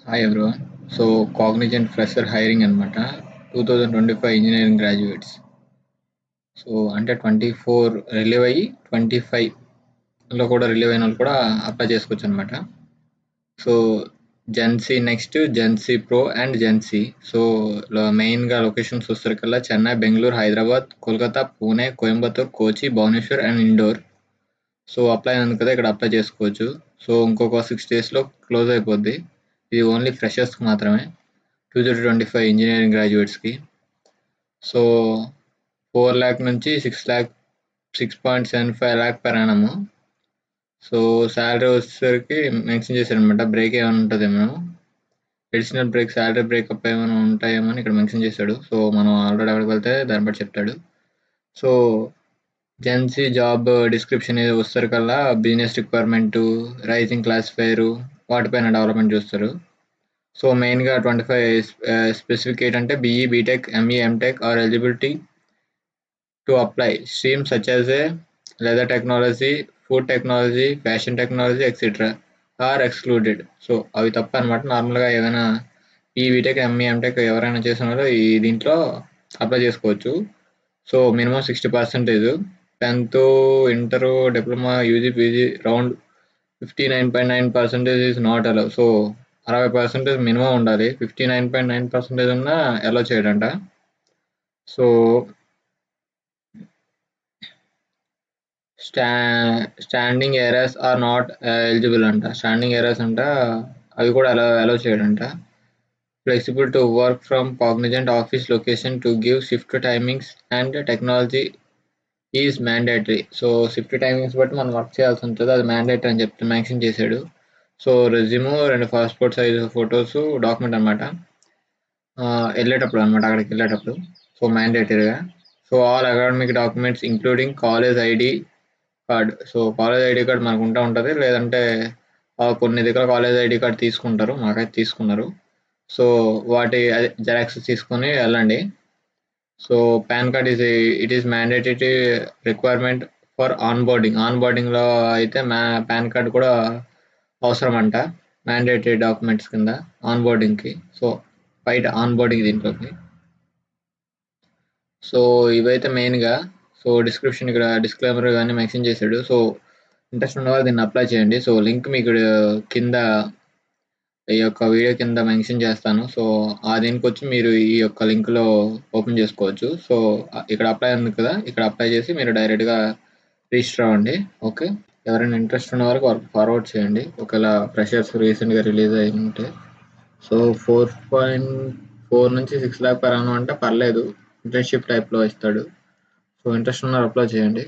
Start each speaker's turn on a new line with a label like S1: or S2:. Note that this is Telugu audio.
S1: Hi everyone. So Cognizant fresher hiring అనమాట. 2025 ఇంజనీరింగ్ గ్రాడ్యుయేట్స్. సో అంటే 24 రిలీవ్ అయ్యి 25లో కూడా రిలీవ్ అయిన వాళ్ళు కూడా అప్లై చేసుకోవచ్చు అనమాట. So GenC next, GenC pro and GenC. So మెయిన్గా లొకేషన్స్ వస్తారు Chennai, Bengaluru, Hyderabad, Kolkata, Pune, Coimbatore, Kochi, Bhubaneswar and Indore. So apply ఉంది కదా, ఇక్కడ అప్లై చేసుకోవచ్చు. సో ఇంకొక 6 daysలో క్లోజ్ అయిపోద్ది. ఇది ఓన్లీ ఫ్రెషర్స్కి మాత్రమే, 2025 ఇంజనీరింగ్ గ్రాడ్యుయేట్స్కి. సో 4 lakh నుంచి 6.75 lakh per annum. So salary వచ్చేసరికి మెన్షన్ చేశారనమాట. బ్రేక్ ఏమైనా ఉంటుందేమో, అడిషనల్ బ్రేక్, శాలరీ బ్రేకప్ ఏమైనా ఉంటాయేమో అని ఇక్కడ మెన్షన్ చేశాడు. సో మనం ఆల్రెడీ అక్కడికి వెళ్తే దాన్ని బట్టి చెప్తాడు. సో జెన్సీ జాబ్ డిస్క్రిప్షన్ ఇది వస్తారు బిజినెస్ రిక్వైర్మెంట్, రైజింగ్ క్లాసిఫైర్, వాటిపైన డెవలప్మెంట్ చూస్తారు. సో మెయిన్గా 25 స్పెసిఫిక్ ఏంటంటే BE, BTech, ME, MTech are eligibility to apply streams such as a leather technology, food technology, fashion technology, etc. Are excluded. So అవి తప్ప అనమాట. నార్మల్గా ఏదైనా ఈ బీటెక్, ఎంఈ, ఎంటెక్ ఎవరైనా చేసిన వాళ్ళు ఈ దీంట్లో అప్లై చేసుకోవచ్చు. So minimum 60%, 10th, inter, diploma, UG, PG round 59.9% is not allow. So 60% minimum ఉండాలి. 59.9% ఉన్నా అలౌ చేయడంట. So standing areas are not eligible అంట. స్టాండింగ్ ఏరియాస్ అంట, అవి కూడా అలౌ చేయడంట. Flexible to work from Cognizant office location to give shift timings and technology is mandatory. So shift timings బట్టి మనం వర్క్ చేయాల్సి ఉంటుంది, అది మ్యాండేటరీ అని చెప్తే మెన్షన్ చేశాడు. So resume, 2 passport size photos, document అనమాట వెళ్ళేటప్పుడు అనమాట, అక్కడికి వెళ్ళేటప్పుడు. సో మ్యాండేటరీగా. So all academic documents including college ID card. So college ID card మనకు ఉంటుంది, లేదంటే కొన్ని దగ్గర కాలేజ్ ఐడి కార్డ్ తీసుకుంటారు, మాకైతే తీసుకున్నారు. సో వాటి జెరాక్స్ తీసుకొని వెళ్ళండి. So pan card it is mandatory requirement for ఆన్బోర్డింగ్లో అయితే పాన్ కార్డ్ కూడా అవసరం అంట, మ్యాండేటరీ డాక్యుమెంట్స్ కింద ఆన్బోర్డింగ్కి. సో బయట ఆన్బోర్డింగ్ దీంట్లోకి. సో ఇవైతే మెయిన్గా. సో డిస్క్రిప్షన్ ఇక్కడ డిస్క్లైమర్ కానీ మెన్షన్ చేశాడు. సో ఇంట్రెస్ట్ ఉన్నవారు దీన్ని అప్లై చేయండి. సో లింక్ మీకు కింద ఈ యొక్క వీడియో కింద మెన్షన్ చేస్తాను. సో ఆ దీనికి వచ్చి మీరు ఈ యొక్క లింక్లో ఓపెన్ చేసుకోవచ్చు. సో ఇక్కడ అప్లై ఉంది కదా, ఇక్కడ అప్లై చేసి మీరు డైరెక్ట్గా రిజిస్టర్ అవ్వండి. ఓకే, ఎవరైనా ఇంట్రెస్ట్ ఉన్న వరకు ఫార్వర్డ్ చేయండి, ఒకవేళ ఫ్రెషర్స్ రీసెంట్గా రిలీజ్ అయి ఉంటే. సో 4.4 నుంచి 6 lakh per annum అంటే పర్లేదు, ఇంటర్న్షిప్ టైప్లో ఇస్తాడు. సో ఇంట్రెస్ట్ ఉన్నారు అప్లై చేయండి.